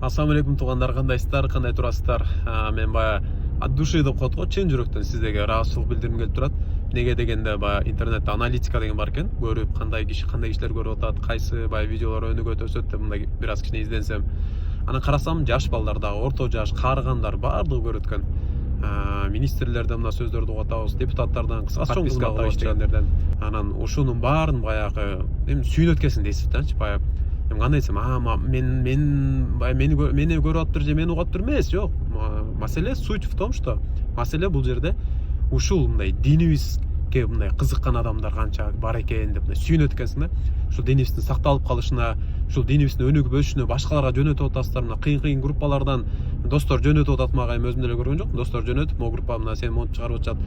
Ассаламу алейкум туугандар, кандайсыздар, кандай турасыздар? Мен баягы от души деп коет го, чын жүрөктөн сиздерге ыраазычылык билдиргим келип турат. Эмнеге дегенде баягы интернетте аналитика деген бар экен. Көрүп кандай кишилер көрүп атат, кайсы баягы видеолор өнүгөт, өсөт деп мындай бир аз кичине изденсем. Анан карасам, жаш балдар дагы, орто жаш, каарыгандар баардыгы көрөт экен. Министрлерден мына сөздөрдү угуп атабыз, депутаттардан, кыскасы чоң кызмат иштегендерден. Анан ушунун баарын баягы эми сүйүнөт экенсиң дейсиз дачы, баягы кандай десем, мени көрүп атыптыр же мени угуп атыптыр эмес, жок. Маселе суть в том, что маселе бул жерде ушул мындай динибизге мындай кызыккан адамдар канча бар экен деп мындай сүйүнөт экенсиң да. Ушул динибиздин сакталып калышына, ушул динибиздин өнүгүп өсүшүнө башкаларга жөнөтүп атасыздар. Мына кыйын группалардан достор жөнөтүп атат мага, эми өзүм деле көргөн жокмун. Достор жөнөтүп, могу группа мына сени монтип чыгарып атышат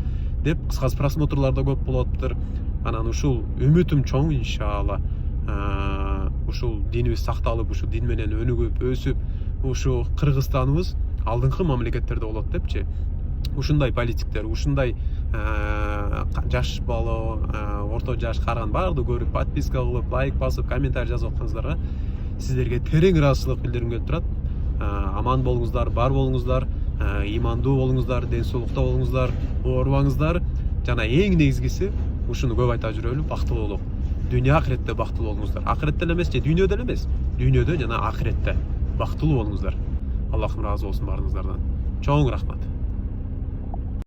деп, кыскасы просмотрлар да көп болуп атыптыр. Анан ушул үмүтүм чоң, иншалла. Ушул динибиз сакталып, ушул дин менен өнүгүп, өсүп, ушу Кыргызстаныбыз алдыңкы мамлекеттерде болот депчи. Ушундай политиктер, ушундай жаш бала, орто жаш карыган баардыгы көрүп, подписка кылып, лайк басып, комментарий жазып атканыңыздарга сиздерге терең ыраазычылык билдиргим келип турат. Аман болуңуздар, бар болуңуздар, имандуу болуңуздар, ден соолукта болуңуздар, оорубаңыздар. Жана эң негизгиси ушуну көп айта жүрөлү, бактылуу болуп. Дүйнө акыретте бактылуу болуңуздар. Акыретте эле эмес же дүйнөдө эле эмес. Дүйнөдө жана акыретте бактылуу болуңуздар. Аллахым ыраазы болсун баарыңыздардан. Чоң рахмат.